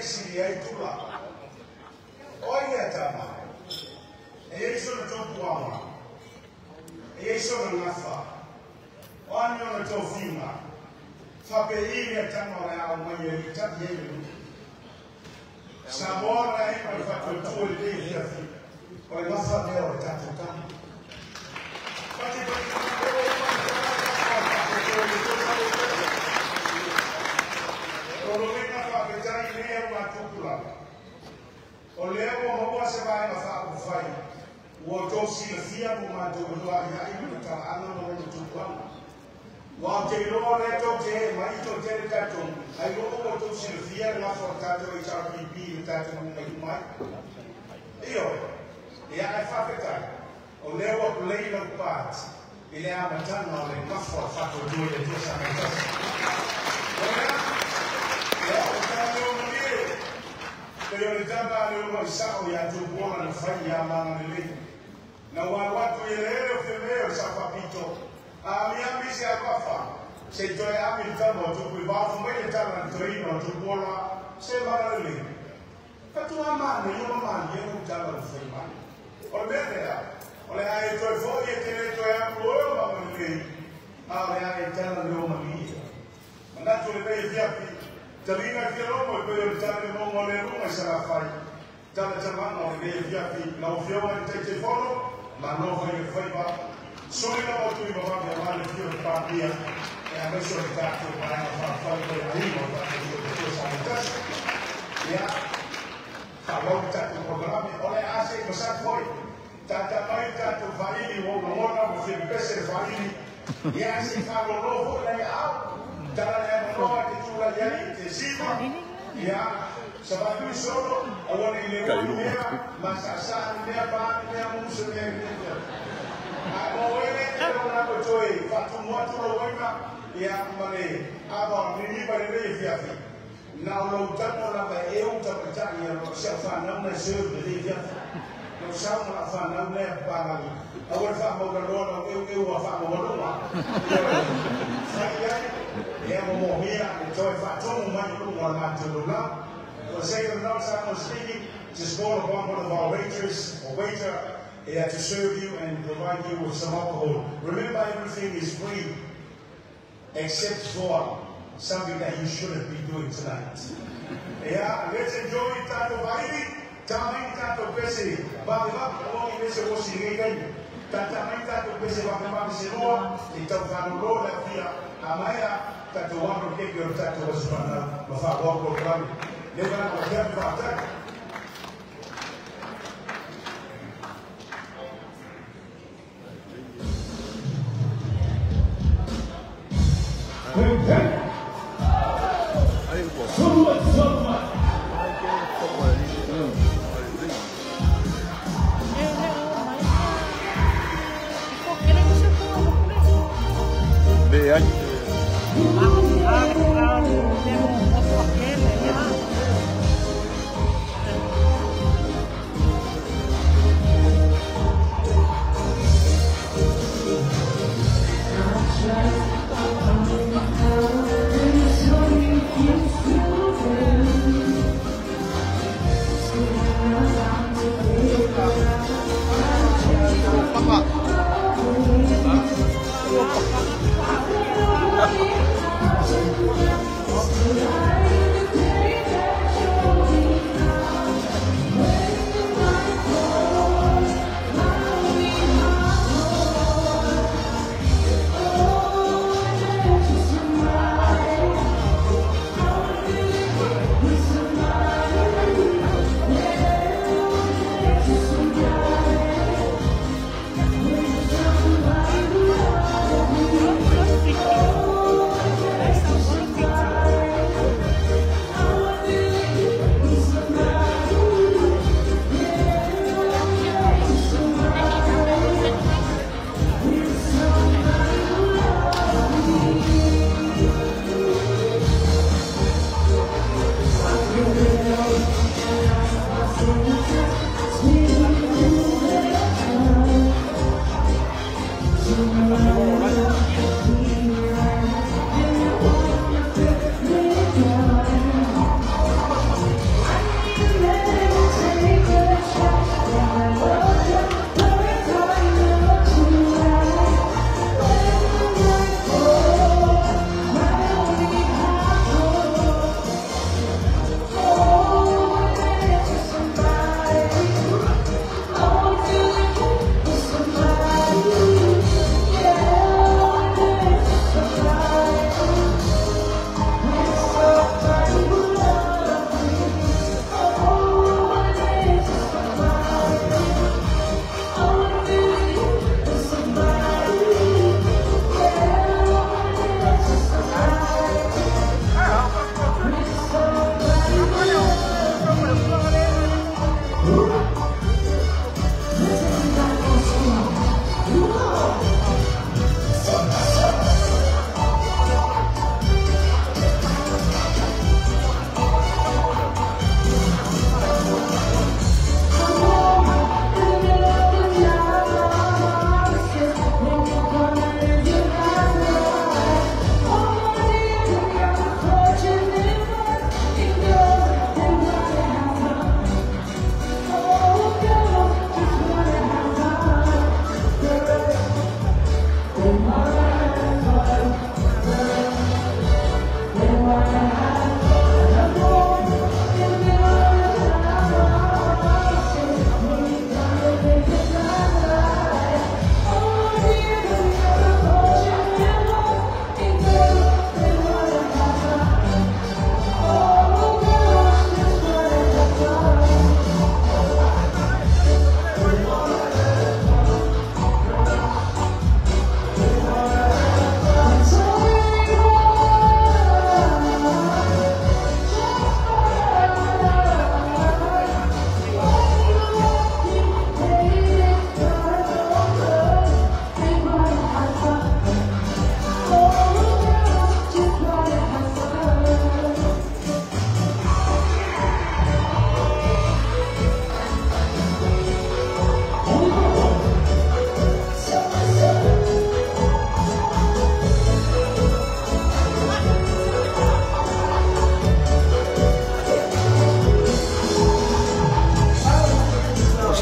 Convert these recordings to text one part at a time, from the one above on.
si ai tula. Oi ya tama. E isso no topo ama. E isso no nafa. Onde no topo fima. Fapeiri ya tama ya mwenye vitabu yenu. Sabora ya kwa fatu tu ile ya fi. Kwa nafa leo tatu kama. Oleo mo se vai na fa o fai. O to silfia mo ma to do ya i ta ana mo to kwa. Wa te ro le to te mai to te ta to. Ai lo to silfia na fa ta to i ta pi ta to mo mai. Io ya ai fa ta. Oleo o play no part. Ile a matana le ma fa to do le to sa na ta. Pero tamba leo isao ya tubona na fanya mama lele na watu yeleo femeo sapapito amiambisi akafa se toy ami tamba tu kwa mwenye tamba toino tubona se mama lele katu amani yo mama yenu tamba fema olbea ole ai toy foye tele toy amlo mama lele ale ai tamba leo mami mandato le bei viapi Talina Filomo, poi il tale non le rume sarà fai. Tale giornata le via qui, la fiore di telefono, ma non voglio fare. Solo la volta di mamma mia male più di papia e ha messo il cazzo per fare quel arrivo, perché io sono in e ha volta il programma, o le ase cosa poi. Tanta mai tanto farili, o non voglio fare essere farili, e anzi farlo nuovo, lei ha. Dalla nuova che tu la diani intensiva ya sababu solo awali leo ma sasa ndia ba ndia musu ne ako wele ko na ko toy fatu moto lo wema ya mane aba nini ba le fiafi na lo tano la ba e un tapatani ya lo safa na na seur de le fiafi no safa na fa na ne ba awal fa mo ga lo e wa fa mo lo ma yeah, so if I told him what you want to do now, for the sake of the notes I'm speaking, just call upon one of our waiters or waiter to serve you and provide you with some alcohol. Remember, everything is free except for something that you shouldn't be doing tonight. Yeah, let's enjoy Tato Baili, Tamai Tato Pesi, Baba, all in this was in Tatamai Tato Pesi, Baba Sinoa, Itafano Rola Via, Amaya. Tatu wangu keki wa tatu wa subhana mafaa wako kwa leo na kwa fataka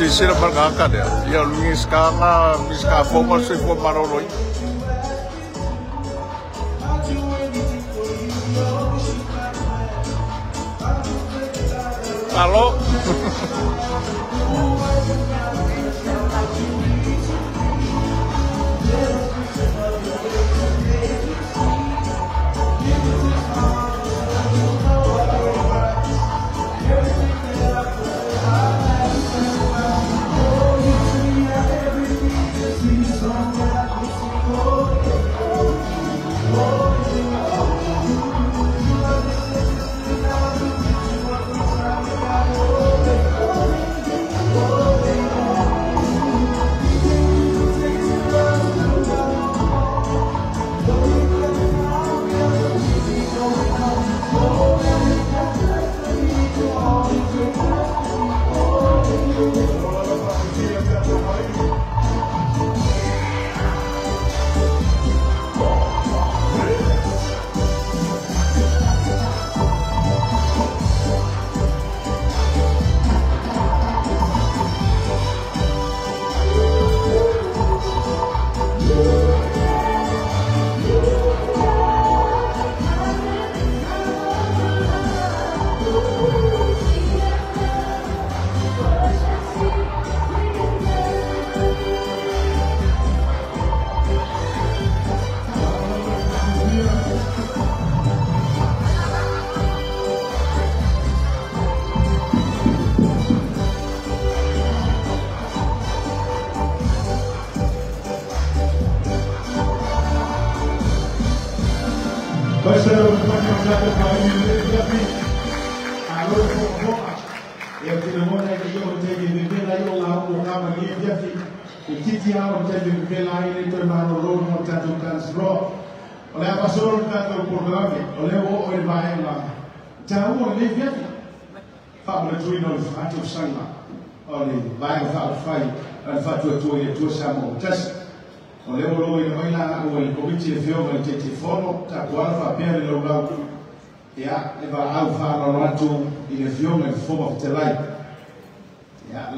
sila margaka dia. Ia luis kanga miska fomo se fo maroloi. Halo.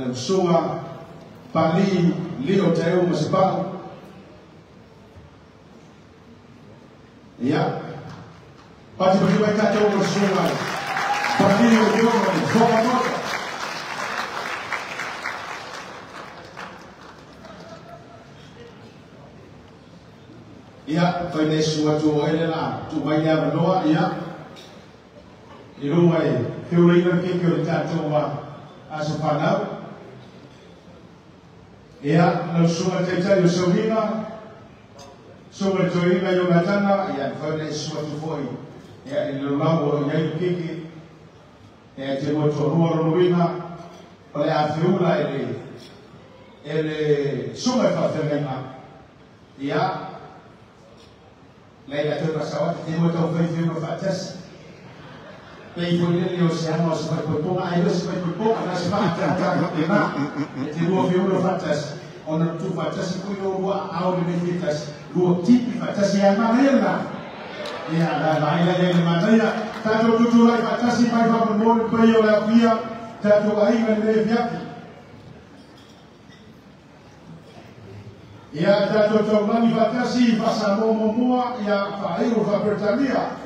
Sunga pali leo tayari msipao ya pati kwa kata huko sunga pali leo kwa moja ya finance watu waelewa tumanya ndoa ya iruwa theory na kikyo tatu wa asopana ya na sunga teta yosomina sunga toina yonatana ya finance watu foi ya ilulango ya kiki ya jemoto ruwa ole afiula ele sunga fatena ya Laila tena sawa jemoto foi fatas Peifolio siamo sebagai pepong, ayo sebagai pepong, ada sebagai nah, jadi dua video fatas, orang tu fatas itu dua awal identitas, dua tipe fatas yang mana ya lah, ya ada Laila yang mana ya, tahu tujuh lagi fatas ini baik apa pun beliau lagi ya, tahu aing yang lebih ya, tahu coba ni fatas ini pasal semua ya, aing udah bertanya.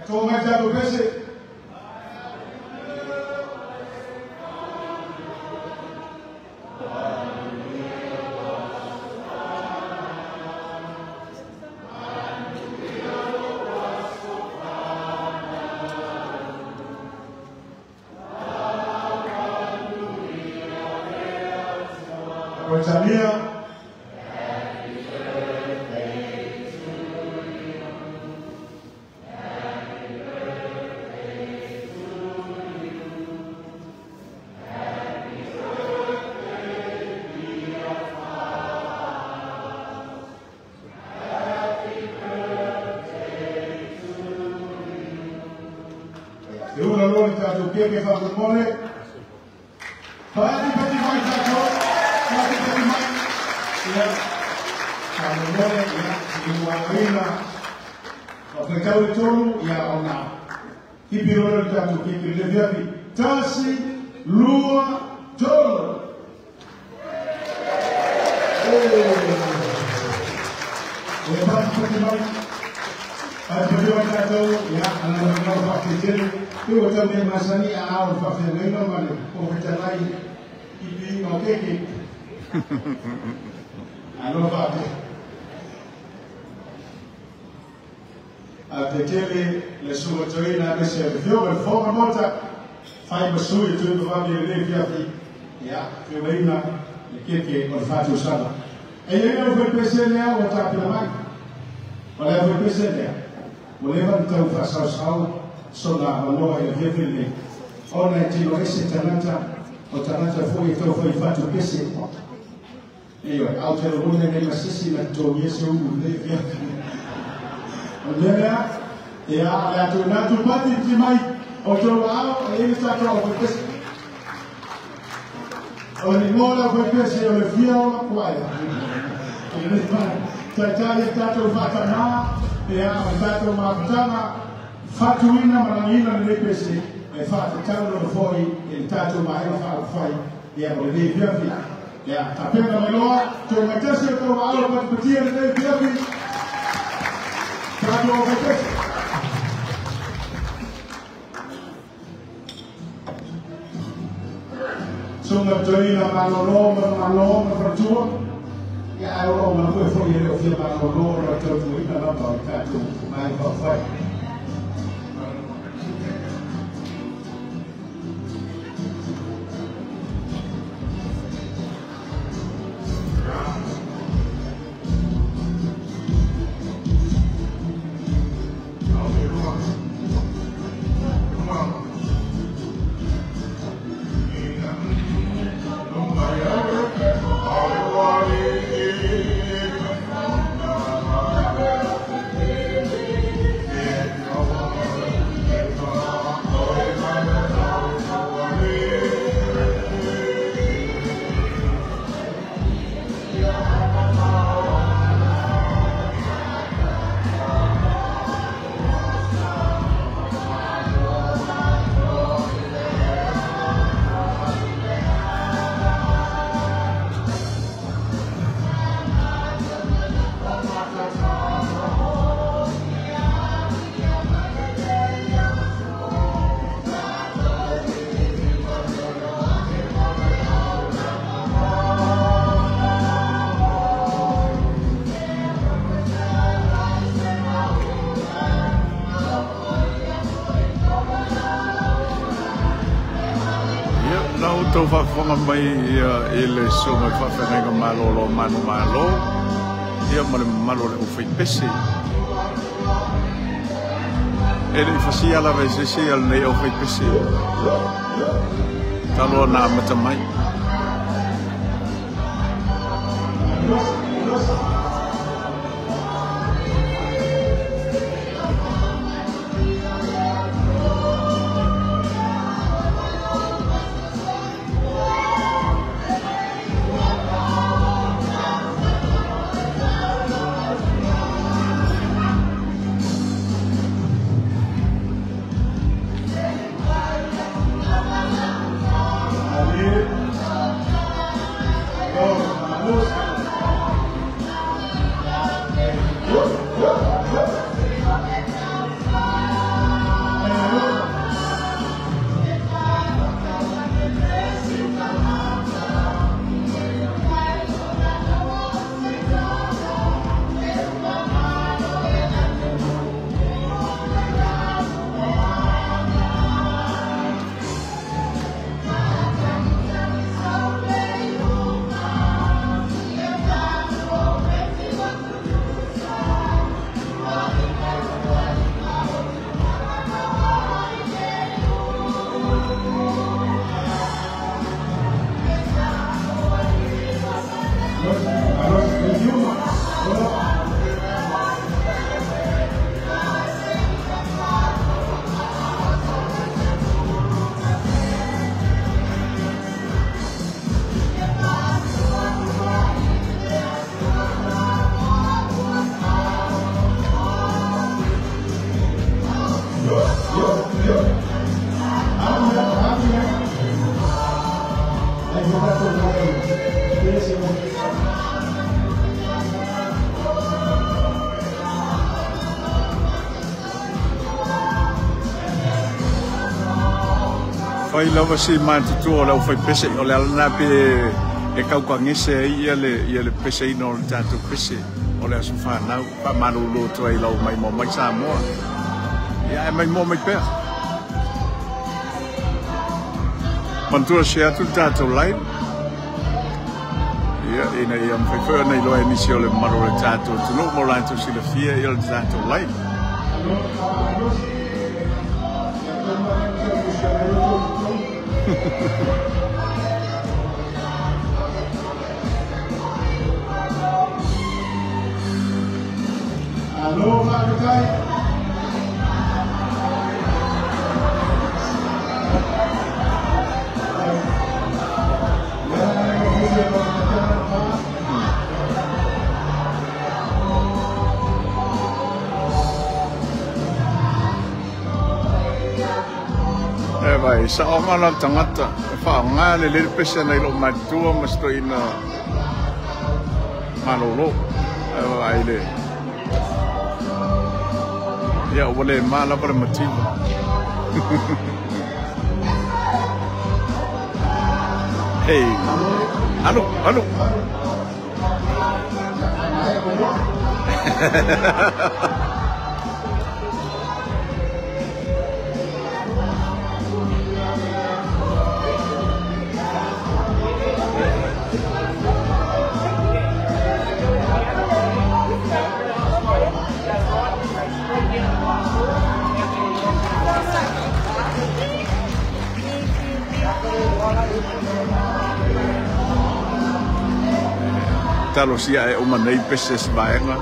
Toma já do PC. Rosalia. Que fa o mole para pati mai tato pati pati mai ya kalau mole ya diwarina okakau tolu ya ona kipiro tato kipiro leviapi tasi lua Joe. Perché le sue gioine avesse più per fuoco molta fai per su e tu fammi vedere piatti più veina che ho fatto usare e io non per pensare a o tappi la mai voleva per pensare voleva tu fa sau sono allora e via lì ora ti lo esse tanata fuori tu fai fatto pensare io altro vuole che la stessa la togliere su via Olha, a tornado pode de mais autoral, ele está com o que o nimora foi que se o fiel qual. Ele vai tratar de tato fatana, a tato matana, fatuina marina de PC, e fatu talo foi, ele tato mais fai, e a poder ver a pena melhor, tu metes o teu aula para pedir de ver. Sono gioina maloma perciò ya Roma poi fuori le offre maloma gioina la porta tu mai fa fai Tau whakawhanga mai ele so mai whawhenga malolo manu malo ia male malole uwhai pese ele i whasi ala rei sese ala nei uwhai pese taloa na amata mai Fai lava si matutu o lau fai pese o le alana pe e kau ka ngese ia le pese ino o le tātou pese o le asu whanau pa manu loto ai lau mai mo mai Samoa ia e mai mo mai pēr mantua se atu tātou lai ia ina ia mwhai whai nei loa e nisi o le maro le tātou tunu mo lantou sila fia ia le tātou lai Alô, Marukai. Vai, sa o ngana tangata fa ngale le pesa nei lo matua masto ina malolo ai le ya wale mala para motivo hey alô talo sia e o manei peses vaenga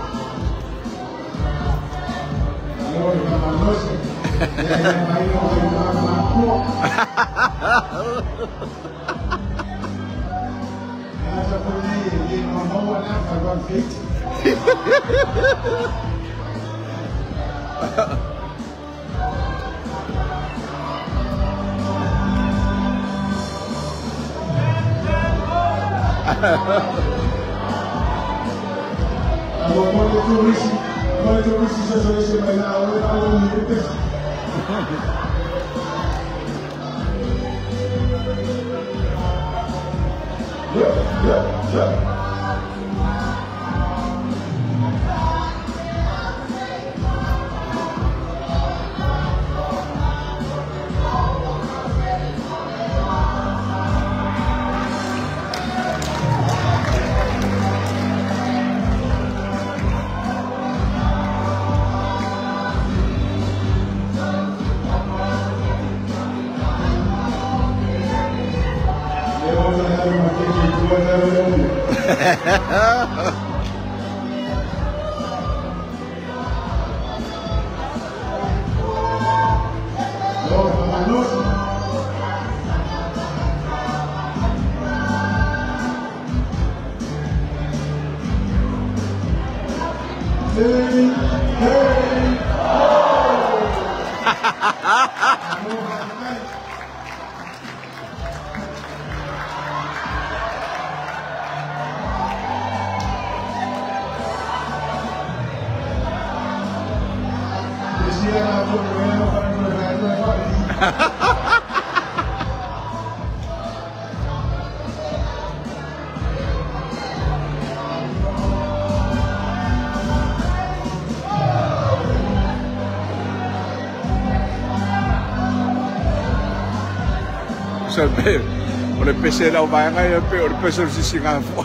sabe o le pese la vai ngai pe o le pese si singa fo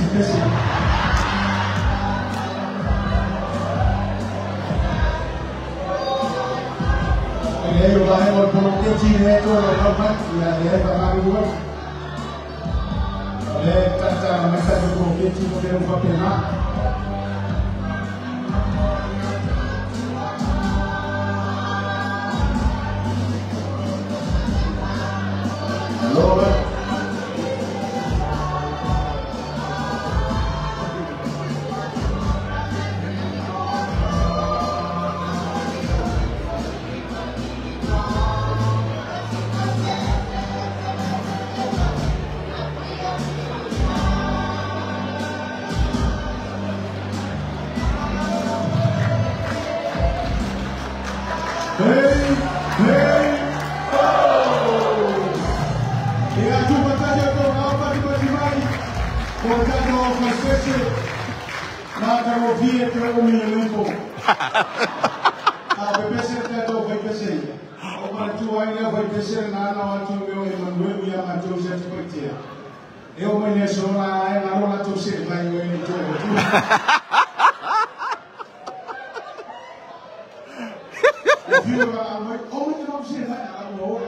pese. Ele vai ao ponto direto ao campo e a leva para o gol. Ele está mais tarde do que o goleiro vai pegar. Eu me sou lá, eu não estou sendo lá, eu não estou. Eu fui lá, eu não sei lá, eu não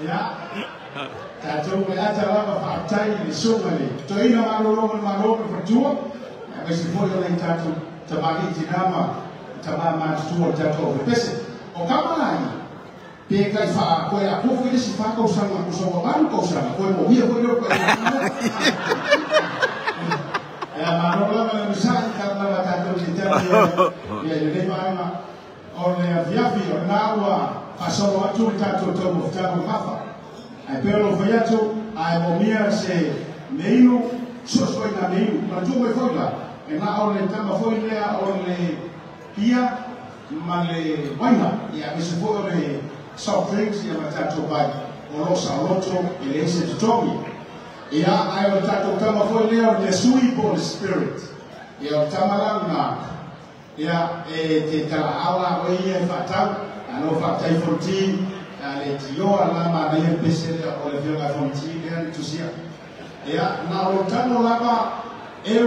ya, tato me aja lava fatai ni sumali. To ina malolo perjuang, besi foyo lain tato tabagi jinama tabama tuo tato. Besi, o kama lagi. Peka fa ko ya ko fili si fa ko sama ko so baru ko sama ko mo hiya ko ko ya malolo me misal karena batato jinjani ya ni mama ole viavi nawa pasoro watu tatu tobo tabu hapa pero viatu aibomia se meio sosoi na meio matume foila na ole tamba foila ole pia male waina ya misifole soft drinks ya matatu bai olosa loto elese tutomi ya ayo tatu kama foila le sweet ball spirit ya tamalana ya te kala awa oye fatau ano fatai fonti ale tio alama na ye pesere ole viola fonti den tusia ya na lotano laba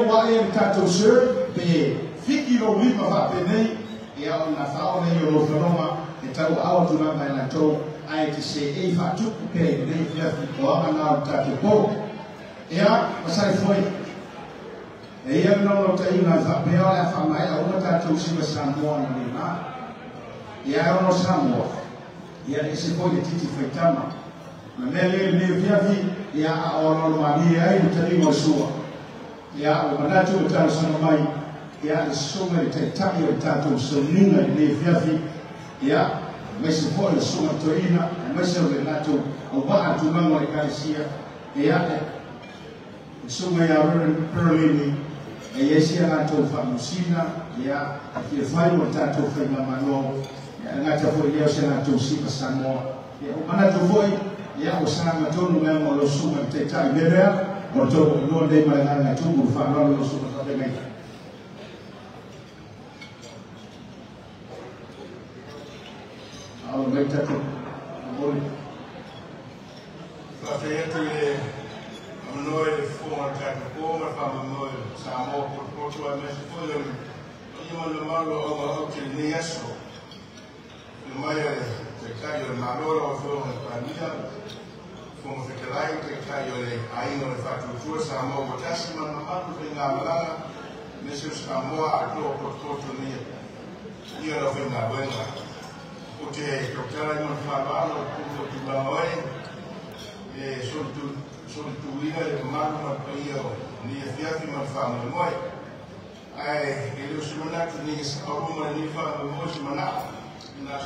wa tatu sir be fikiro lima fa penei ya na fao ne yo lofroma etau awa tunanga na to ai te se e fa tu pe ne via ko ana tatu po ya masai foi ia no tai na fa pe ala fa mai au tatu si Samoa ni na ia no Samoa ia esse foi de titi feitama na mele ne viavi ia ono mali ai tali mo sua ia o manatu o talo sana mai ia soma te tami o tatu so ninga ne viavi ia mese foi soma toina mese o nato o ba atu mango e kaisia ia soma ia perlini e esse era to famusina ia que vai o tato foi mamano ngata foi ia sena to si Samoa ia o mana to foi ia o sana to no mesmo lo suma te tai bebea o to no de mana na to bu fa no lo suma to de ao me tato bol fa feete noi fumo tato come fa noi Samoa por tua mesa foi io malo o che ne asso mai te caio maloro fumo pania fumo te caio te caio le ai no fa tu Samoa botasima mamma venga malanga nesse Samoa a to por ni io lo venga venga o te toccare non fa malo tu ba oi e soltuina le mano io ni fiati ma fa moi ai ele usuna ni sababu ni fa moi mana na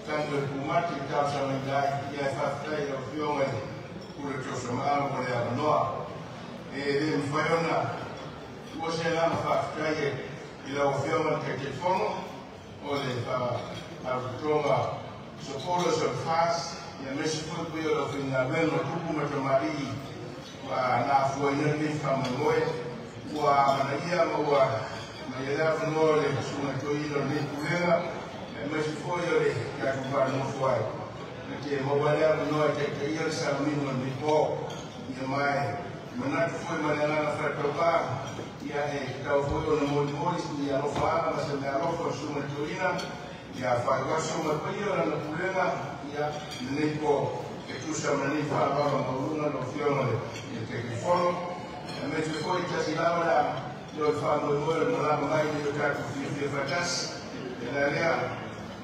tanto kumati kausa ngai ya fa tai o fiome kule tosoma mo le anoa le mfayona wose na fa tai ila o fiome te telefono o le fa a toma socorros of fast ya mesi foi por eu fui na vendo tudo me tomari wa na foi nem fama moe wa manaia wa na ia no le suma toilo ni kulela mesi foi ele ya kubar no foi que mo wala no te ia sa mino ni po ni mai Menatu foi manana fratopa ia tau foi o moli ia no fala mas ele não foi suma tuina ia faz suma pio na pulena ia nego que tu chama nem fala para uma no fione que fono mas foi que se lava eu falo no lá mais de cá que fracasso ela era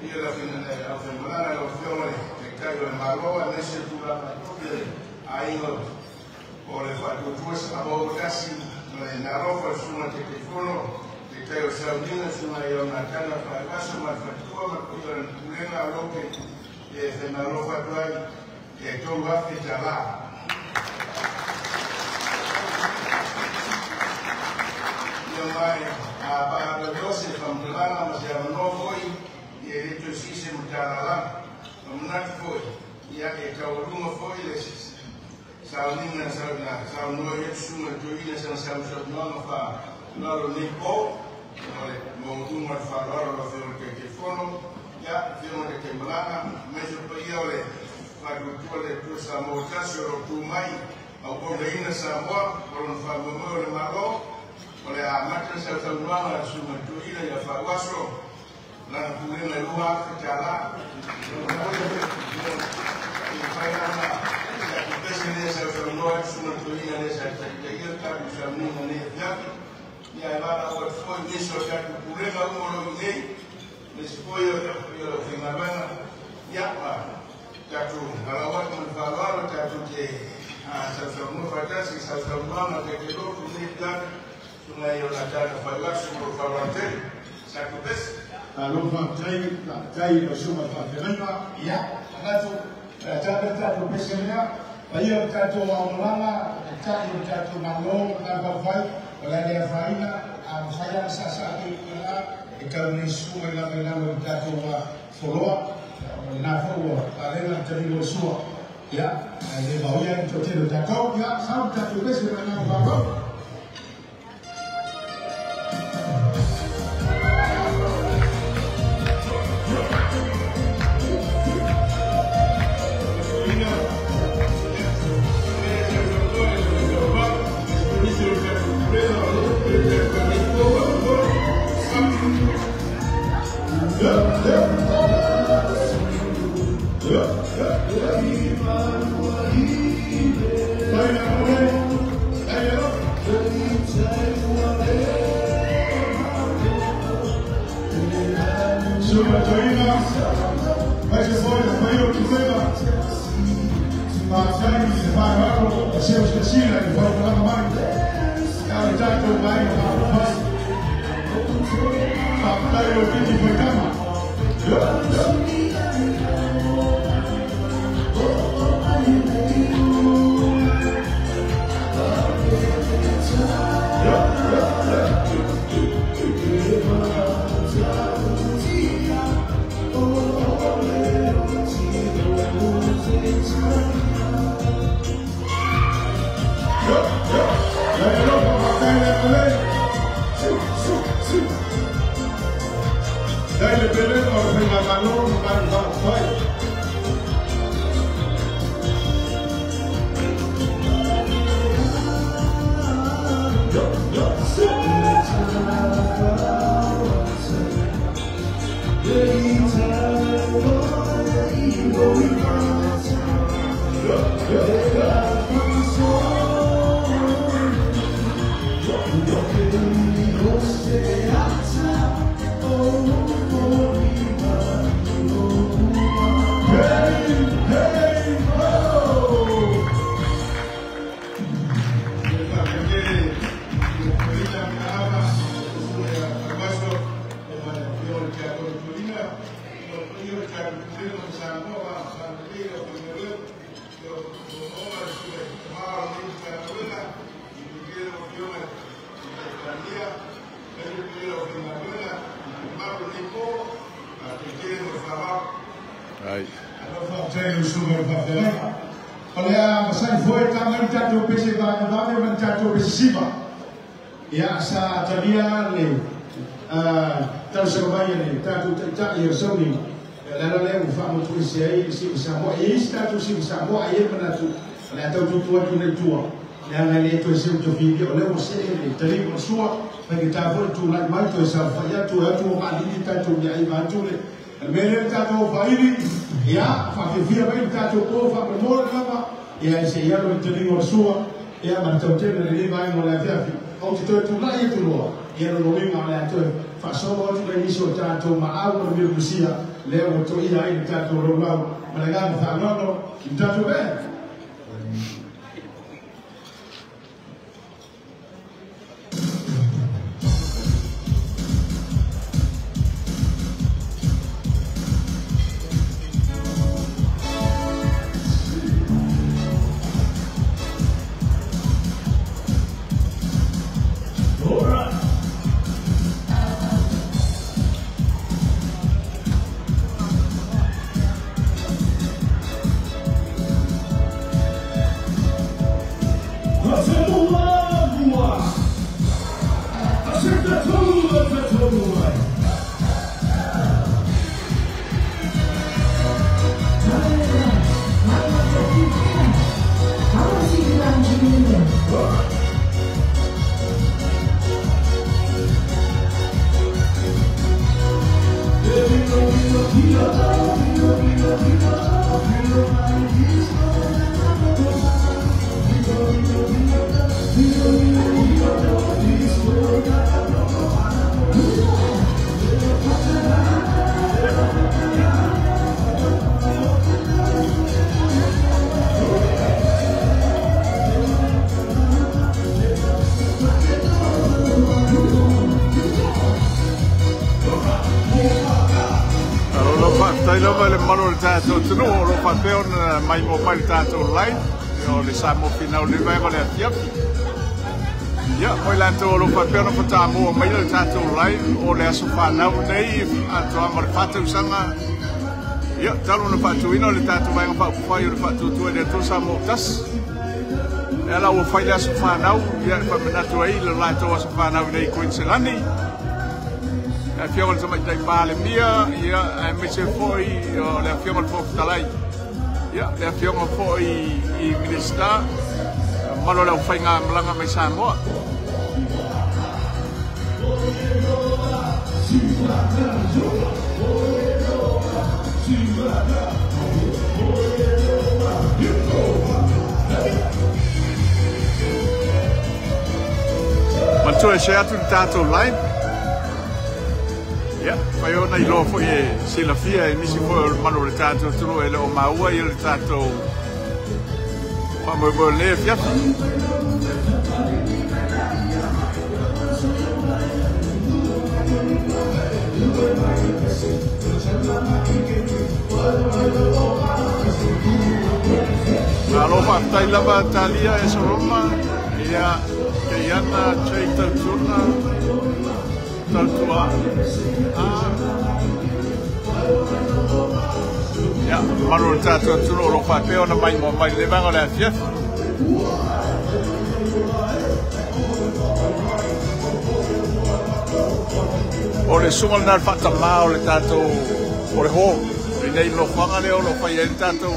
ia la fina a semana no fione que caiu na maroa nesse tudo aí oleh Pak Tuas Abang Kasih na rofa suma telefono que caiu saudina suma eu na cana para casa mas fatua mas cuidar pulena loke e na rofa tuai e to wafi tala eu mai a para doce famulana mas eu não foi e ele to sise mutala não foi e a que caiu uma foi Saudina sauno ia suma joina sang no fa loro nipo mo uma fa loro lo fio che fono ya fio che mlana meso pia ole fa le tu sa mo tasio tu mai au ko leina sa mo con fa mo le malo ole a matra sa sauno suma joina ya fa waso la pulena lua chala Nessa semana suma tuina nessa tagia tá chamando nessa e aí lá agora foi nisso que o problema o logo nesse foi eu finalmente já já tu agora quando falaram já tu que a semana fantástico essa semana que eu tô nessa suma eu na casa foi lá suma falante sabe bem alô vai suma fantástico já tu pensa Ayo katu awalala, katu nalo, katu fai, oleh dia faina, saya sasa kita ikan nisu melalui katu follow, nafu, ada jadi losua, ya, dia bawa yang cuci kau, ya, sama katu besi mana bawa. Ya sa tadia le tal serbaya le tatu tak ya soni lalu le ufa mutu siai si samo is tatu si samo ayer menatu la tatu tua tu le tua yang ele tu ese tu video le mo se ele tali mo sua bagi ta vo tu la mai tu sa fa ya tu ma li ta tu ya i ma tu le mele ta tu fa ili ya fa ke via bagi ta tu ko fa mo la ya se ya lo tali mo sua ya ma tu te le vai mo la via o ti tu la ya tu lo ya lo mi ma la tu fa so mo tu le so ta tu ma a mo mi busia le o tu ya i ta tu lo la ma la ga fa no ta tu be tunu lo papel mai mo pai tato lai o le sa mo final le vai con le tiap ya poi la to lo papel no fata mo mai le tato lai o le aso fa na nei a to amor fatu sanga ya talo no fatu ino le tato vai pa fai le fatu tu e to sa mo tas ela o fai le aso fa na ya pa na to ai le la to aso fa na nei Queensland a fiore insomma dai pale mia ia me se foi le fiore fo talai ia le fiore fo i minister malo la fai nga mlanga mai sa mo ma tu sei atu tato live. Ya, pai ona I lo foi se la fia e nisi foi o mano le tato tru e o maua I le tato pa mo le fia alo fa tai lava talia e so Roma ia che yana cheita tuna Taltua. Ya, maru tato tulu lo papel na mai mo mai levang ole fief. Ole sumal na fata ma ole tato ole ho. Nei lo fanga le lo fai el tato.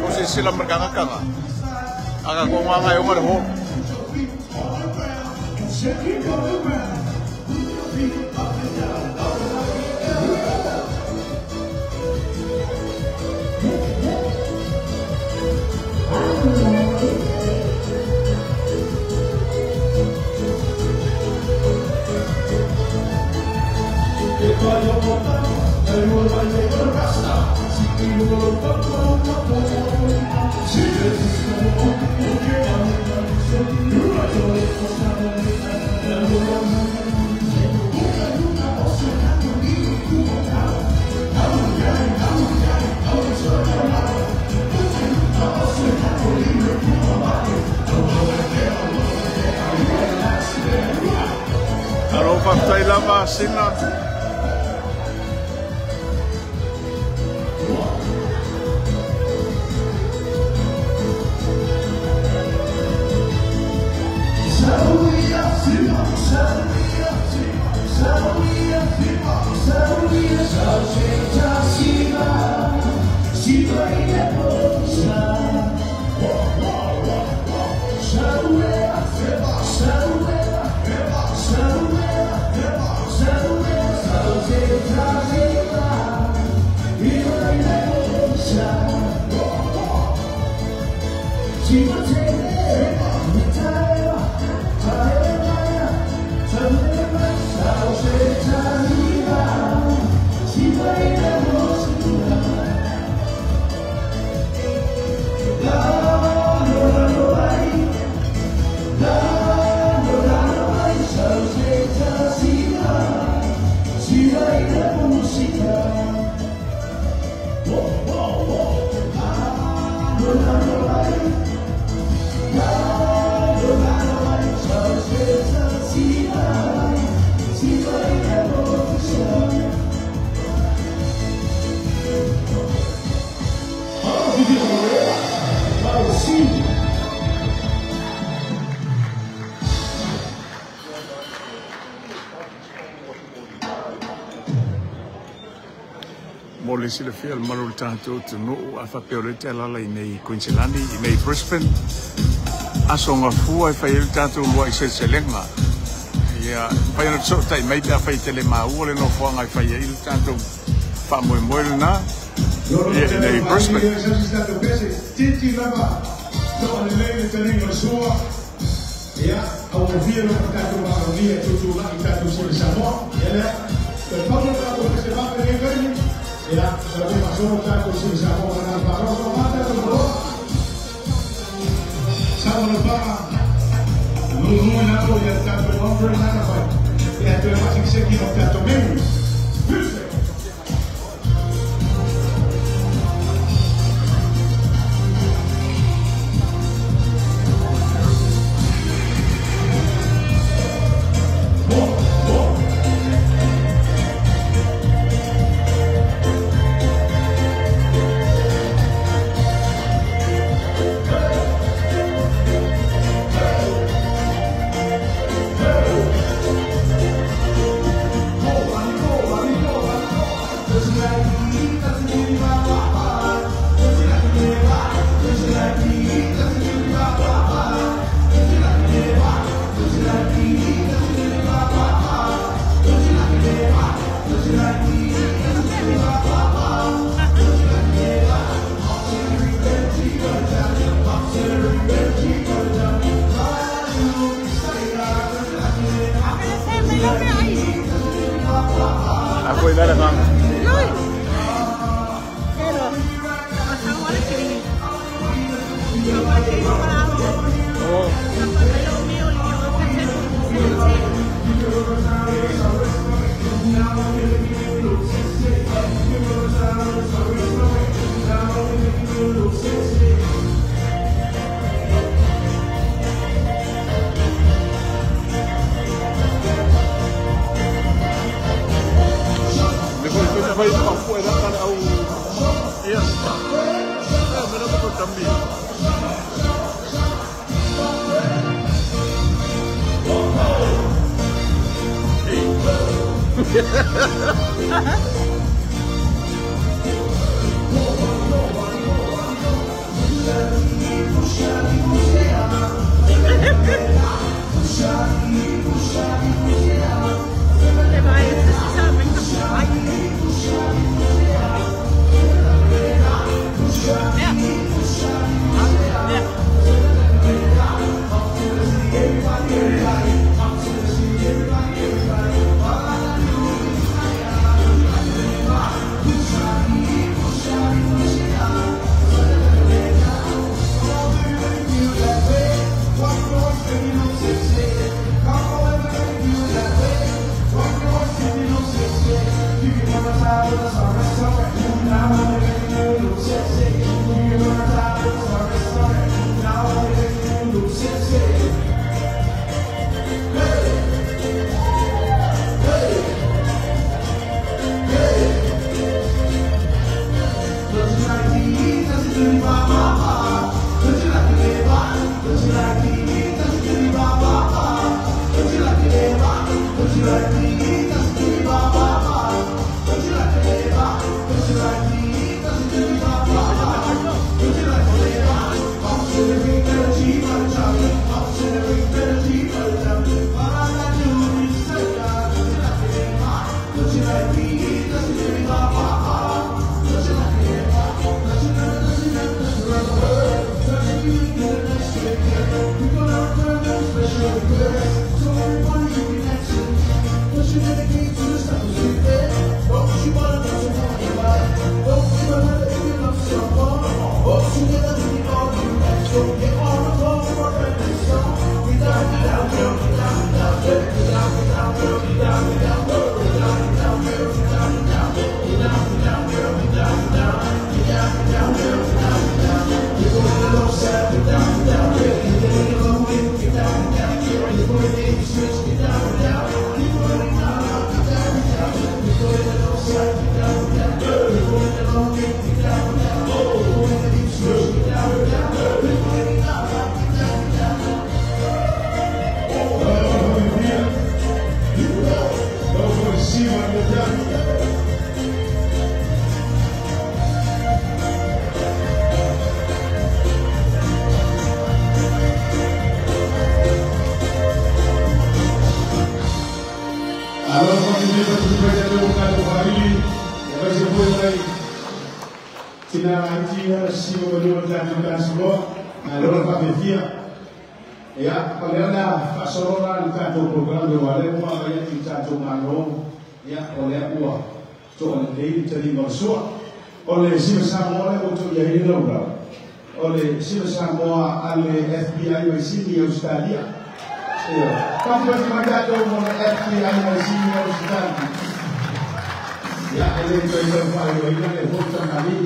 Ko se sila merkanga kanga. Aga ko nga yo ho. Partai lama sina. mo le sile fia malu tanto no afa peorete la nei Queensland nei Brisbane asonga fua fa il tanto mo se selenga ya fa no so tai mai da fa tele ma o le no fo ngai fa il tanto fa mo na nei Brisbane titi lava no le tenendo sua ya au via no tanto ma via tutto la tanto si Samoa ya per favore per se va per venire ya la sono tanto si Samoa na parola ma tanto Samoa pa no na to ya tanto over na pa ya to ma si che no tanto meno Aku ini ada bang. Oh. Vai para fora para o iya benar betul tambi Allora condivido tutti quelli che ho farili e poi se poi lei ci dà avanti la sima con il giorno semua allora fa via ya kalian pasoran kantor program de wale mo kaya kantor mano ya oleh buah to le jadi maksud oleh si bersama oleh untuk ya ini lah oleh si bersama oleh FBI di sini Australia ya kamu berada di mana FBI di sini Australia ya oleh itu yang paling ini adalah bukan kali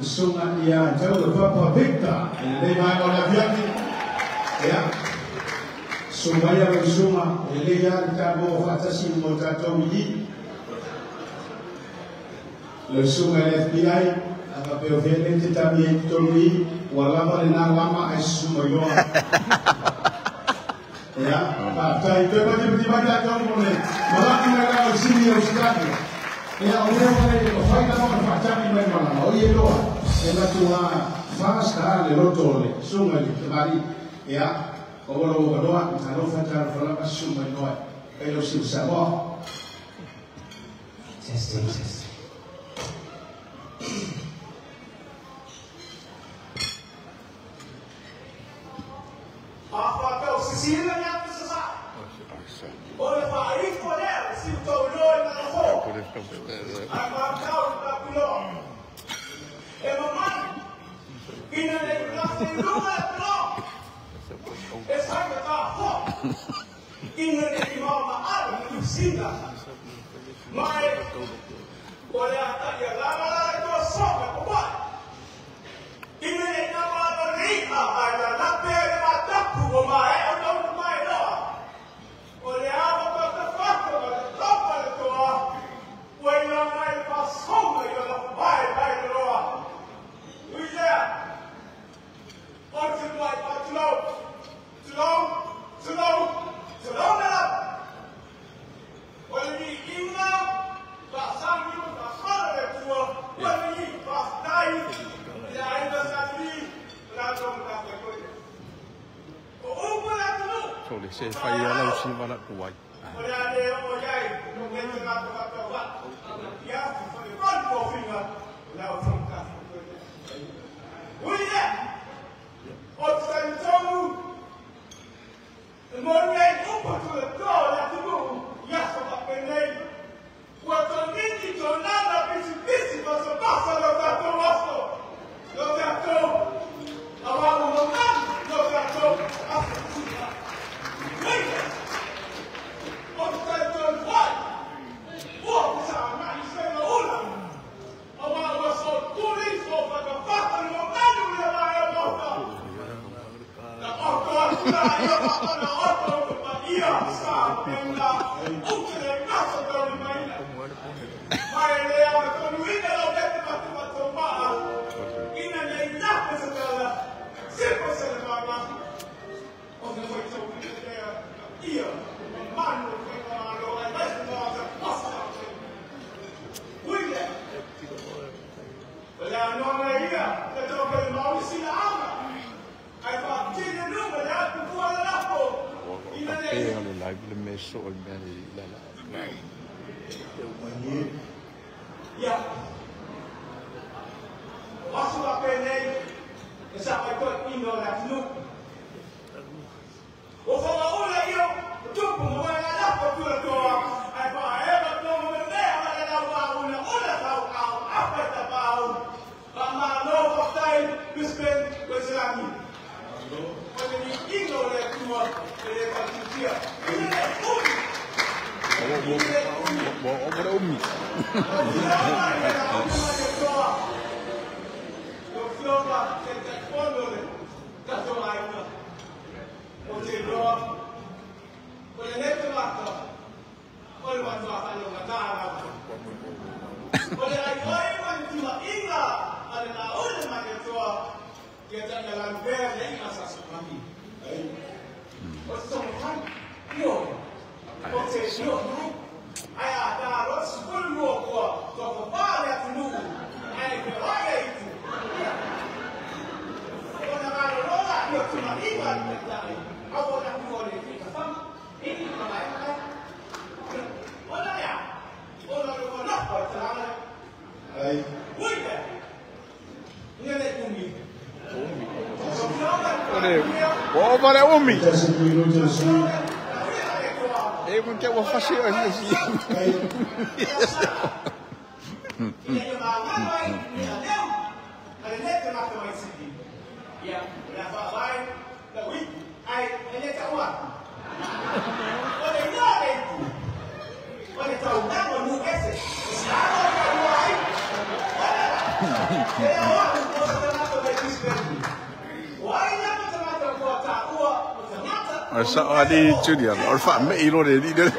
sungai ya jauh lebih Victor ini mana oleh biaki ya supaya bersama elegan kamu fatasi motato ini bersama FBI apa pihaknya kita mentori walaupun lama semua ya tak itu bagi kamu boleh malah kita sini Australia ya orang boleh fight sama fatasi mana oh iya doa ela tua fasta le rotole sungai kembali ya kalau berdoa kalau fajar kalau masuk berdoa kalau siapa testing apa kau sisirnya yang tersesat oleh Pak Arif Kodel si tolong nak ho apa kau tak belum memang ini adalah rumah belum essa que está fora e não uma área que precisa mas olha a que lá to sobe o pai e não uma rica ainda na pele mata o mai o não mai não olha a bota faca a topa de toa o não mai passou e não vai não olha onde vai para Selong dalam. Oleh ini pasang itu pasal itu. Oleh ini pasai. Tidak ada sekali langsung tak boleh. Oh, boleh tu. Sorry, saya fire lalu sini mana kuat. Oleh ada orang yang tengah buat. Ya, boleh finger lalu sangka. Boleh. Otsan tahu. Morning upper to the door that you yes, about the name. What on Indy to another busy was a bustle of that Moscow. Look at them. About the man, look at them. After two years. On Stanton, what? What is our man? He's saying, Ola. About the so police over the battle of Manuel Ayamota. The Ottawa, ya, masuk apa ni? Sampai kau tinggal nak lu. Orang orang yang cukup mengenal apa tu doa. Apa hebat tu mengenal apa doa. Orang tahu apa tak tahu. Lama no faktai bisben bersami. Kalau ni tinggal nak keluar dari kampusnya. Ini Boleh umi. para umi. Just we know just Mungkin awak fasih lagi. Sa adi Julian, or fa me ilo de di de.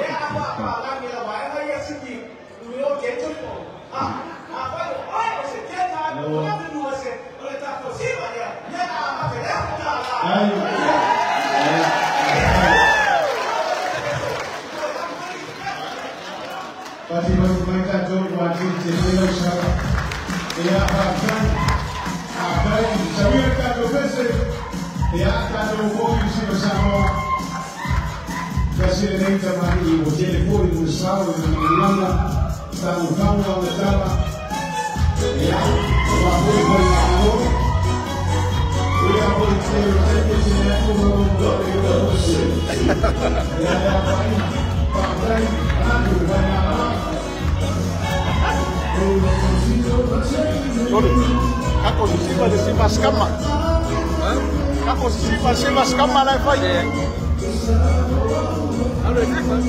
Pati mereka jauh wajib jadi usaha. Ia akan saya akan berfungsi. Ia akan berfungsi bersama. Presiden terbaru ibu telefon bersama dengan tamu tamu bersama. Ia wajib berlaku. Ia boleh terjadi dengan umur Ia pakai aku banyak. Kako sisipa de sipas kama. Kako sisipa sipas kama lai fai. Alo ekma.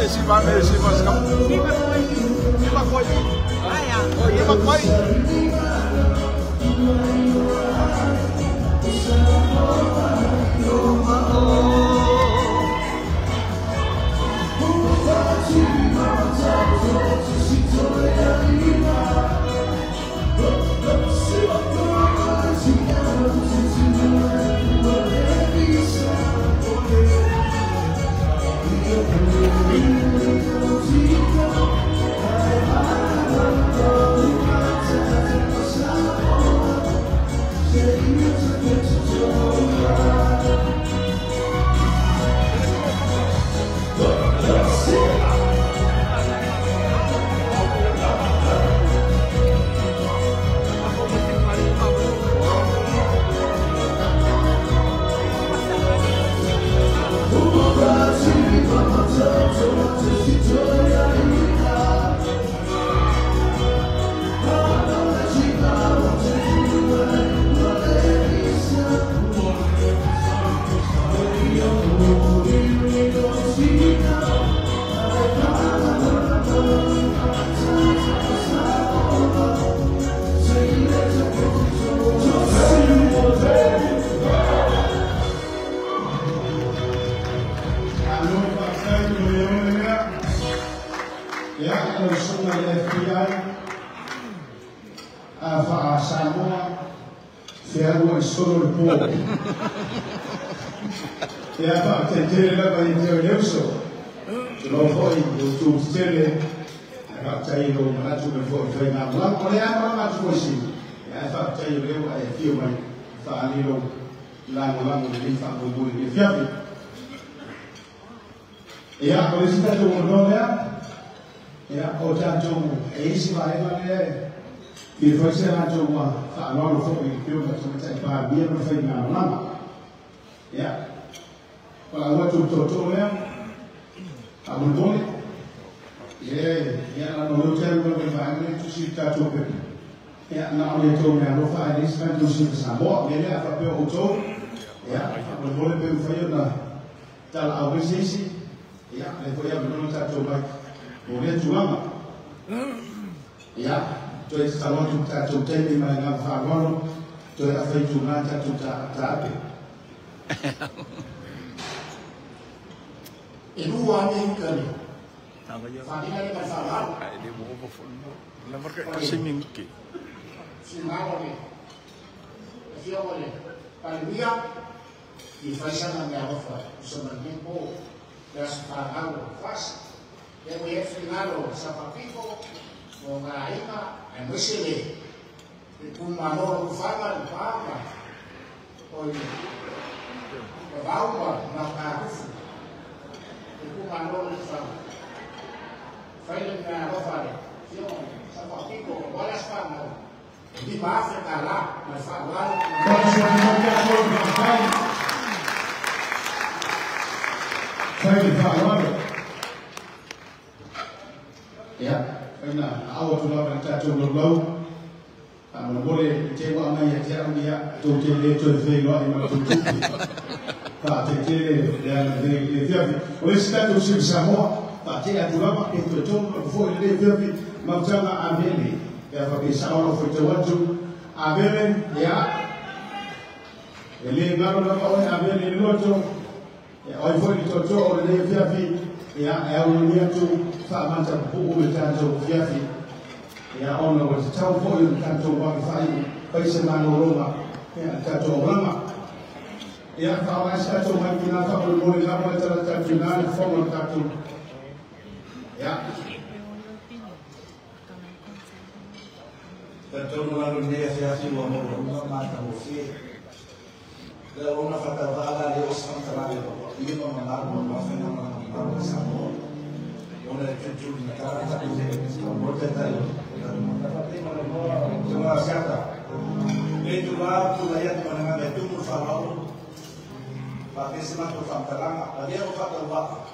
Sipas kama. Sipas koi. Oh, sipas koi. Ya Pak, jadi apa yang dia leso? Kalau kau itu jadi, agak cai lo mana cuma kau cai nak lang, kalau yang mana cuma sih. Ya Pak, cai lo ayat dia mai, Pak ni lo lang ni Pak bubu ni siapa? Ya, kalau kita tu orang ya, kau jangan isi baik mana ya. Kita saya cuma Pak lalu kau itu macam cai biar berfait nak lang. Ya. Kalau awak contoh yang abang boleh, ya kalau hotel berbangun itu kita coba, ya nak hotel yang lupa ini sekarang tu sih bersama, jadi apa pun hotel, ya abang boleh berfayun lah, kalau awak sih, ya lepas yang belum kita coba, boleh jual, ya, jadi kalau kita coba ini mana fahaman, jadi apa itu nanti kita tak. Ibu wani kali. Fadila ni masalah. Ini mau berfun. Nomor ke singing ke. Singawa ni. Siapa ni? Paling di fasa na meafa. Sebenarnya po. Das pagao fas. Yang ia finalo sa papiko. Mga aima ay musili. Kung manoro fama pama. Oy. Bawa na kafu. Ibu manor sama, film na apa? Film sama pico, balas pamo. Di base kalah, masalah. Ya, karena awal tu lah kita coba lau, boleh cewa mana yang jarang dia, tu cile fego yang macam tu, tak cile yang dia, oleh sebab tu semua, tak cile tu lah mak itu cuma, foi dia macam ambil ya, bagi seorang foi terwujud, ambil ya, ele baru nak orang ambil ini tu, ya, orang foi itu orang dia ya, orang dia tu. Macam buku bercantum fiafi, ya orang bercantum pun bercantum bagi saya, bagi semua orang, ya cantum orang, ya kalau saya cantum lagi nak boleh lama cara cantum nak formal cantum, ya. Cantum orang ni fiafi orang macam musik, kalau orang fakir bahagia dia usang terlalu, ini memang orang sama. Una cucu di cara satu berdetai cuma siapa itu lah budaya di mana itu mufalau pakai semak terang dia ufak Allah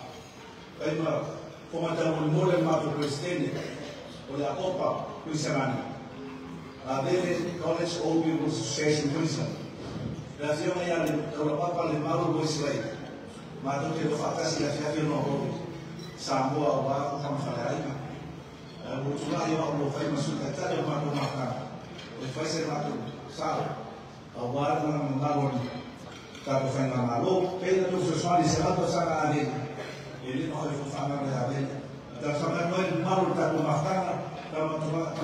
karena pemacam mulai masuk Kristen oleh apa Kristiani ada college of people association Kristen dan siapa yang kalau apa paling malu Israel masuk ke fakta siapa yang mau Sambo awak sama saya, muncul ayo Allah fai masuk kata yang mahu makan, fai saya mahu sal, awak mengalun kalau fai malu, pernah tu sesuatu sesuatu sangat adil, ini mahu faham adil, dan sampai malu tak makan, kalau cuma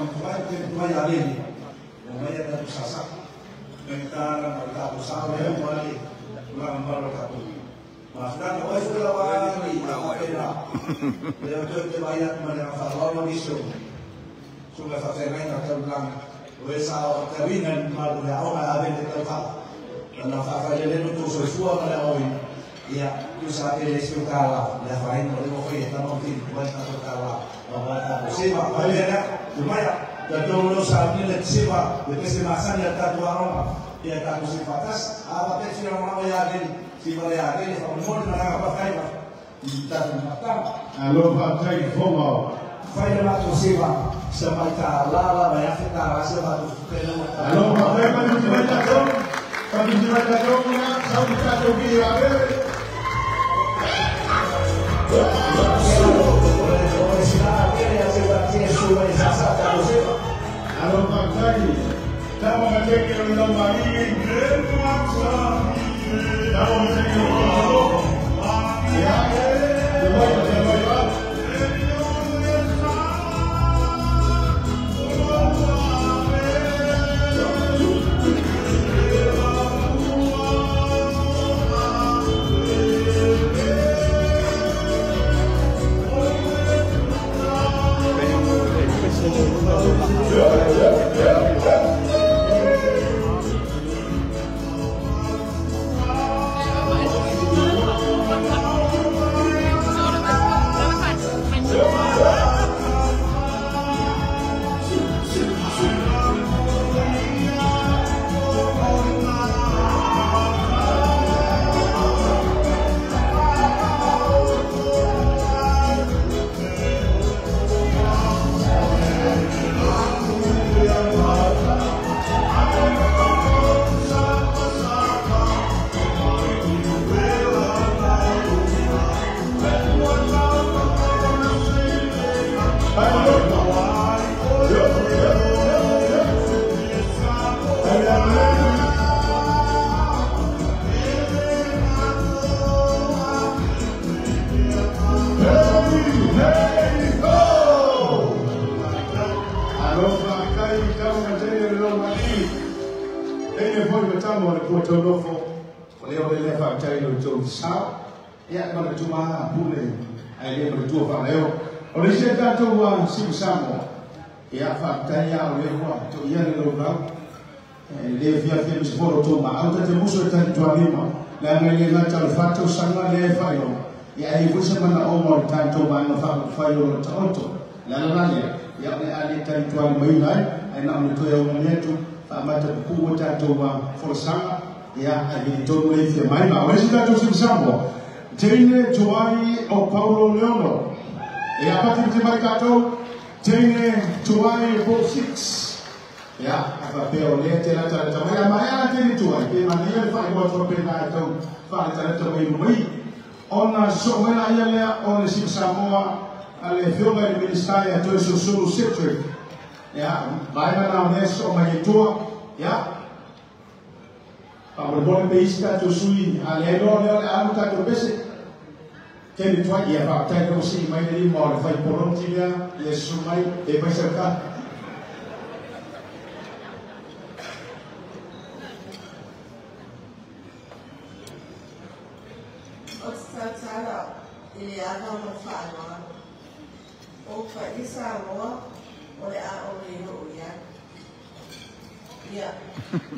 adil, umumnya tak sasak, mereka tak usah yang balik, pulang malu tak. Maafkan, oh sudah wali, tak ada. Dia tu bayar mana kalau disu, sudah saya main atau bilang, wesau kawinan malu ya orang ada di tempat, dan apa saja dia tu sesuatu pada orang, ya tu sahaja dia suka kalah, dia main oleh orang yang tak mungkin buat tak kalah, apa siapa bayarnya, lumayan, dan dulu saat ini siapa, betul masa dia tak dua orang, dia tak mesti batas, apa tu siapa orang yang si Maria ini semua dengan apa kaya kita datang lalu pakai formal saya nak siapa sampai lala banyak kita rasa baru lalu pakai baju jatuh ya sampai jatuh dia lalu pakai sama macam yang lama ini Kalau misalnya ya, ya le ali territoire mai nai ai na mo to eu momento fa mata ku ta to wa forçanga ya ali to le fi mai ma o sita to simsambo Tene Tuai o Paulo Leono e a partir de mai kato Tene Tuai o 6 ya apa peo le te la tara tara mai ana Tene Tuai pe ma le fa ko to pe na to fa tara tara mai ona so mena ia le ona simsamoa ale filma de ministério to so solo sector ya vai na neso mai to ya Pablo Bole Beista to sui ale no le alu ta to bese che mi fa ia fa ta ko si mai di mo fai porontia le su mai e vai cerca Ostara ele ada no fala o paisa mo o le a o le no ya ya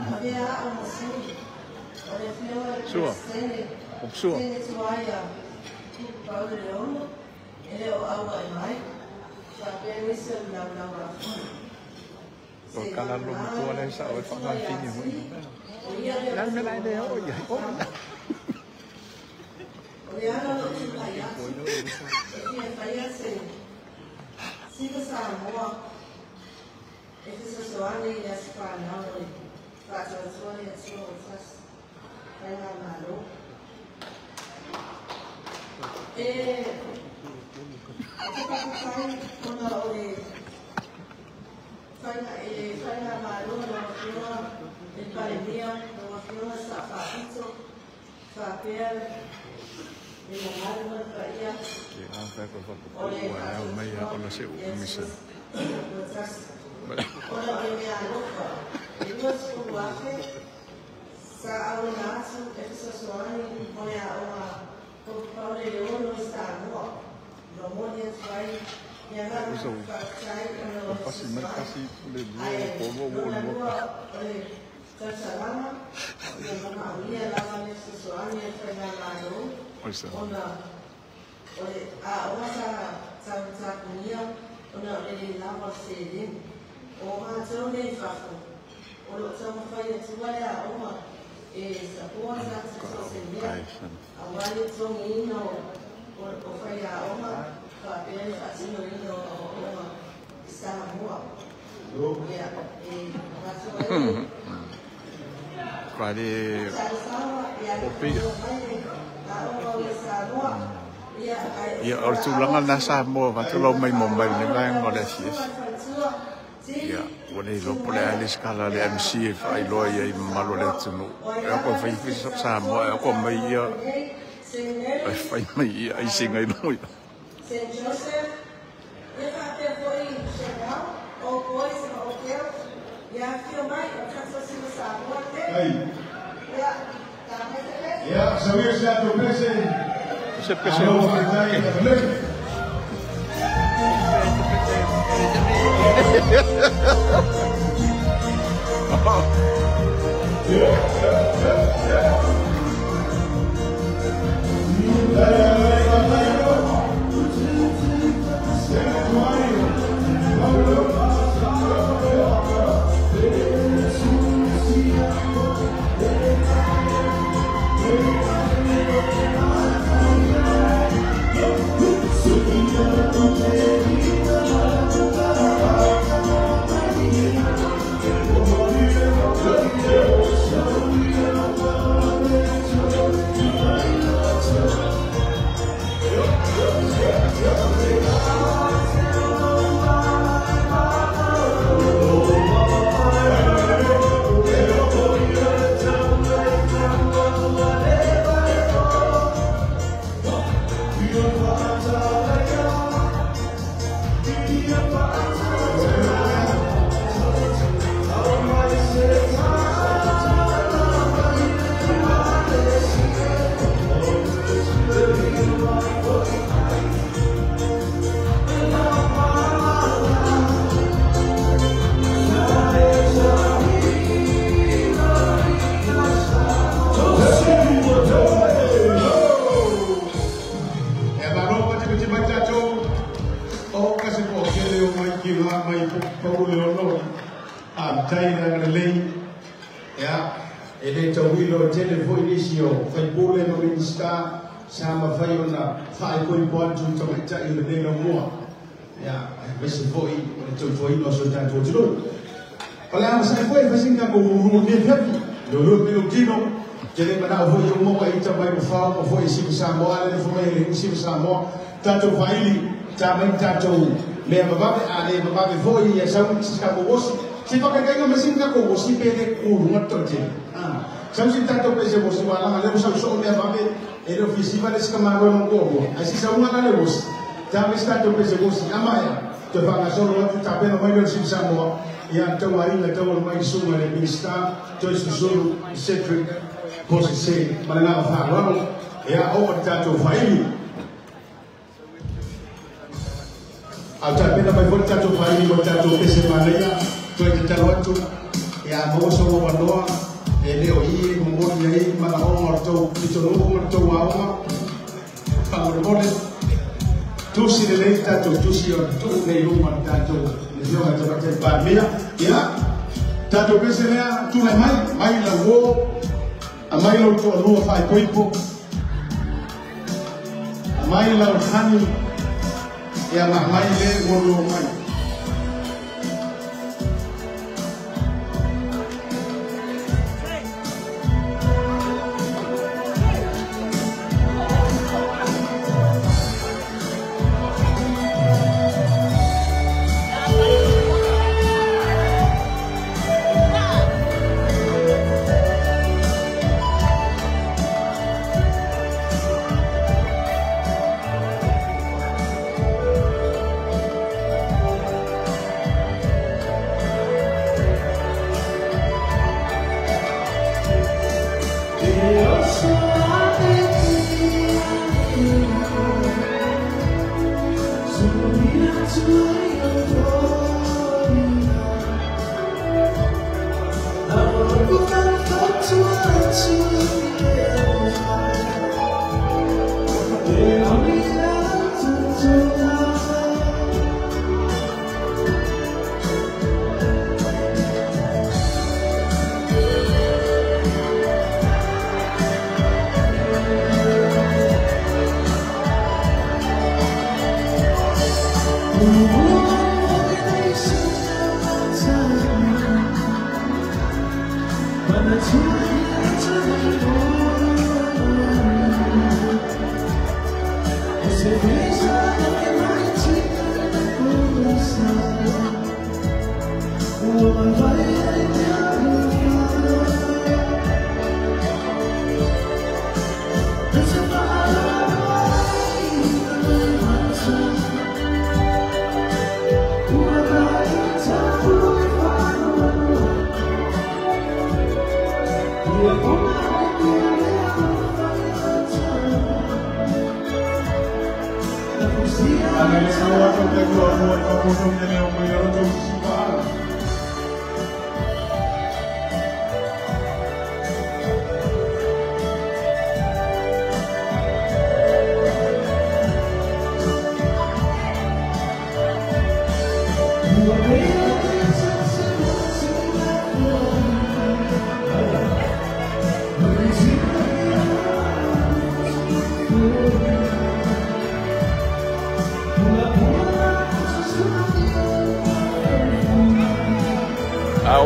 havia a mocinha o le fio Sure. Ele toia Paulo Leono ele o awa mai sabe isso não Por cada nome tua né sa o fa kan tini ho. Lan me lai de o ya. Olhando no palhaço, ele fazia assim, se você amor, esse pessoal nem ia se falar não, faz a sua e a sua, vai lá maluco. E o que faz quando ele faz lá maluco, não filma, ele parecia, não filma sapatito, papel. Mai ona se o misa. Ona a osa sa kunia ona ele lava sede o ma tso ne fafo o lo tso fa ye tso ya o ma e sa o sa so se ne a wale tso ni no o fa ya o ma fa pe fa si no ni no o ma sa mo ya e ma tso Friday kopi. Ya or tulangan nasa mo patulo mai Mumbai ni lang ngole sis. Ya wale lo pole ali skala le MC ai lo ye malo le tunu. Ya ko fai fi sa mo ya ko mai ya. Ai fai mai ai singai lo. Saint Joseph, if I can foi chegar ou coisa no hotel, ya filmar, eu quero se você sabe. ya sabia se a to pese Se pesou. Yeah. pule no minsta sama fai ona fai ko ipo atu to meta i le no mo ya besi foi to foi no so tanto tudo olha mas sai foi fazinga ko ru ne fepi do ru pelo kino jele mana foi yo mo ai ta vai fa ko foi sim sa mo ale foi le sim sa mo tanto vai também tanto me bababe ale bababe foi ya sa ka ko si pa kaya nga masinga ko si pele ko ngato je sam si tanto pese mo si wala ale mo sa so me bababe ele ofisiva des kamaro no ko asi sa uma kana bos também tanto pese mo si amaya te va so ro tu tabe no mai si sa mo ya to wari na to mai so le minister to so Cedric posi se malanga fa ro ya o tanto faili ata pena mai volta tanto faili mo tanto pese malaya Tuan kita waktu ya mau semua bandoa leo hii mmoja hii mara homo to kitoro to waoma kama mmoja tusi le tato tusi o to ne rumah tato ndio atapata pamia ya tato pesa lea tu mai la wo mai lo to lo fai poipo mai la hani ya mai le wo mai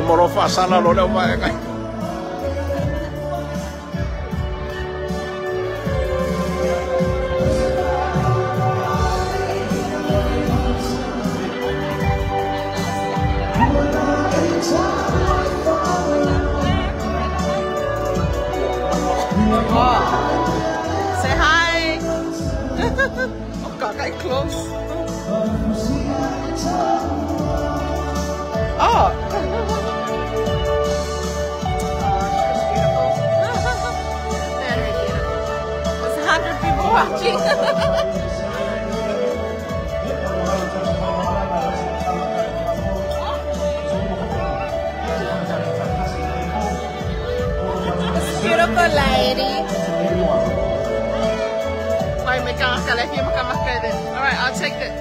Morofa sana lo le mai kai. Say hi. Oh, got quite close. Oh. Watching. Beautiful lady. Why make a left you makan makan. All right, I'll take it.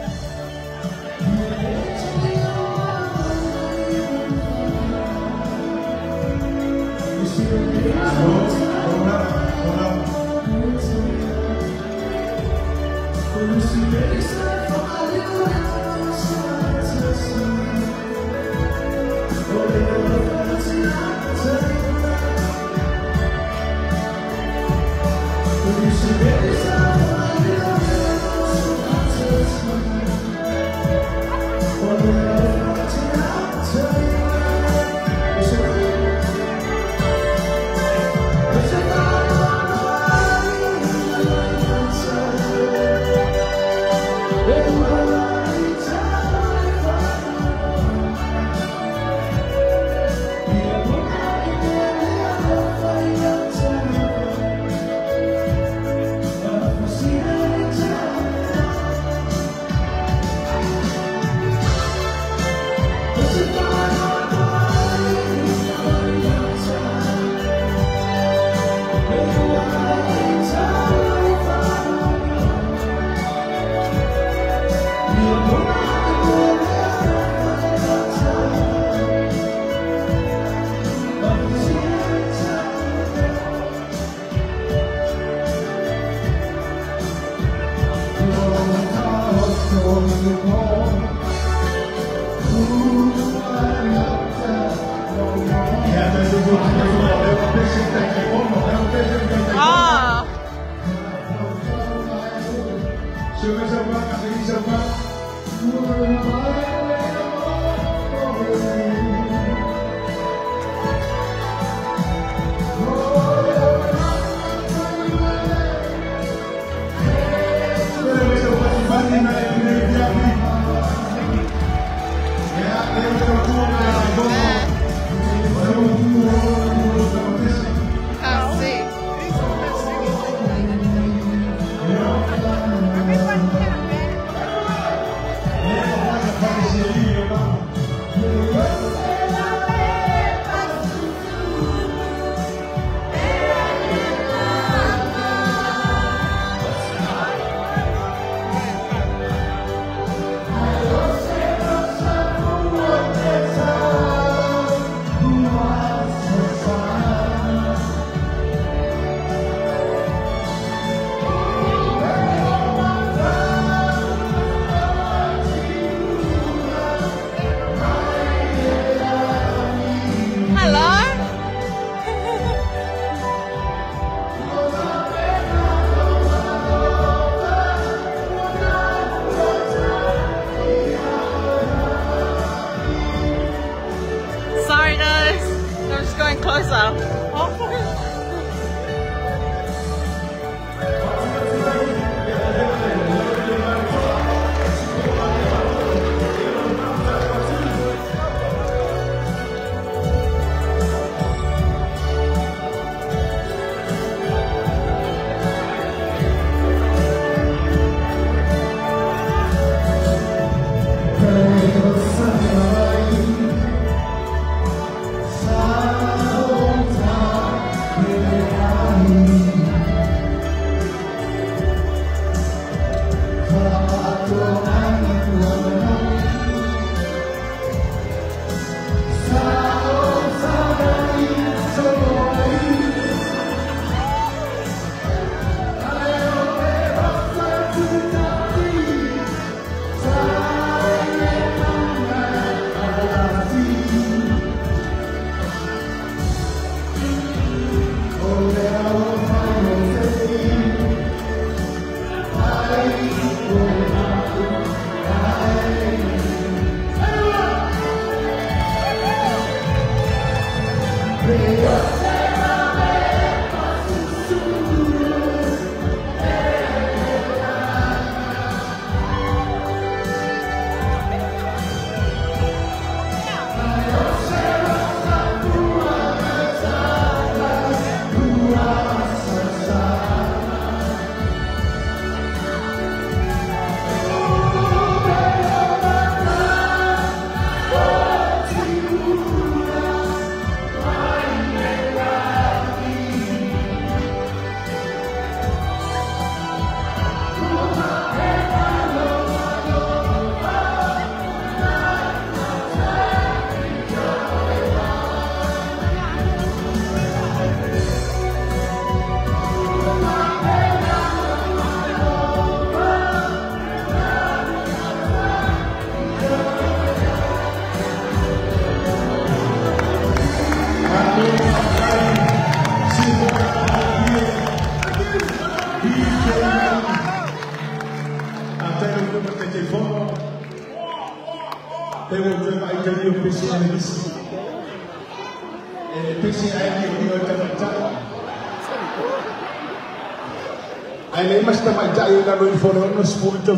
Ai mas também já eu não vou no sport então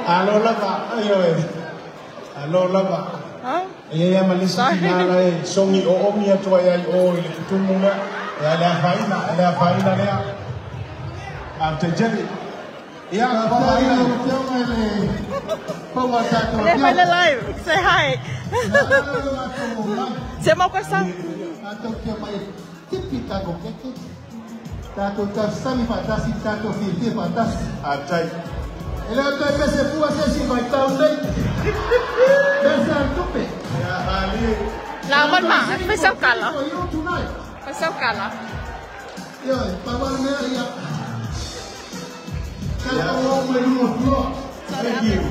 Alô lava, alô lava. Ia malisa nala e songi o mia tua ai o ile tumuna ela faina lea. Ante jadi. Ia faina o teu ele. Pau ataque. Ele live, say hi. Você mau questão? Atau que mai tipita go keke. Tato tasami fatasi tato fifi fatasi. Atai. Ele até percebeu a ser vai estar onde? Pensar tupe. Lá, mas vai ser o cala. Vai ser o cala. Yo, para me ia. Cada um vai no floor. Thank you.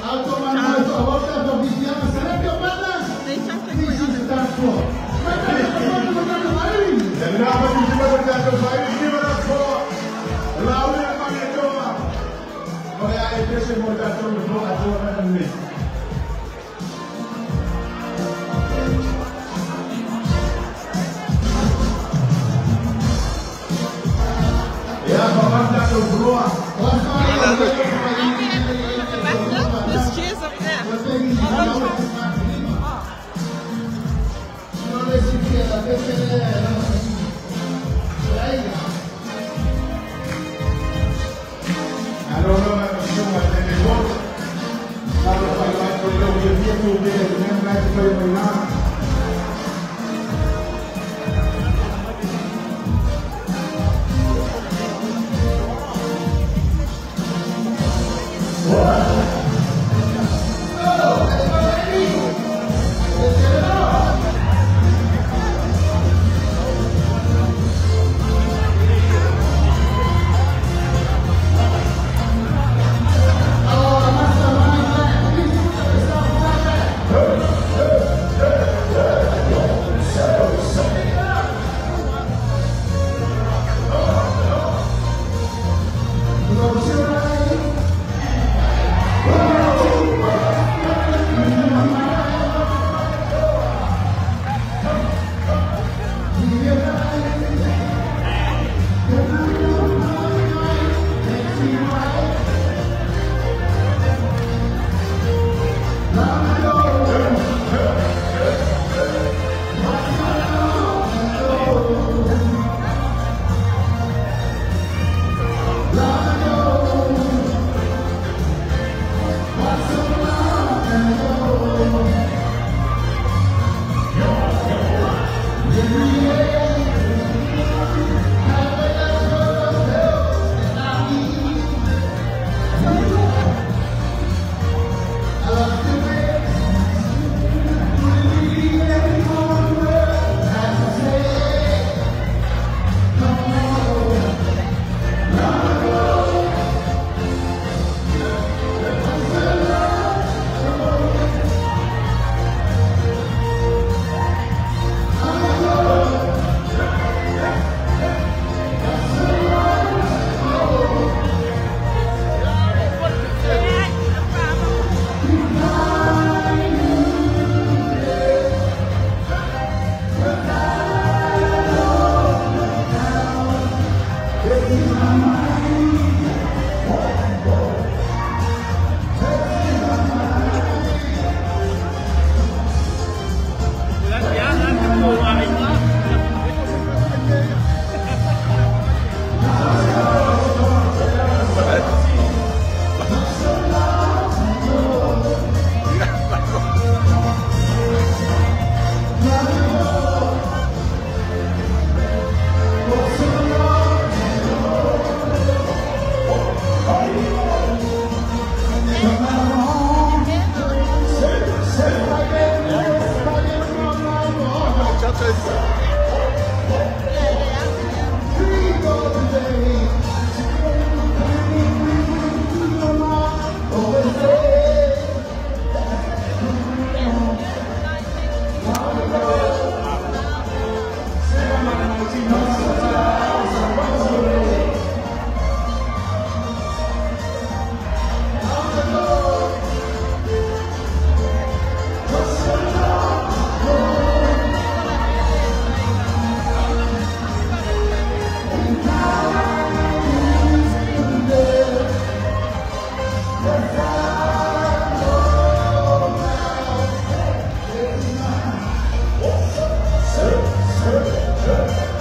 Automaticamente a volta do vídeo, será que eu mando? Deixa eu This is the dance floor. This cheese up there. Sure.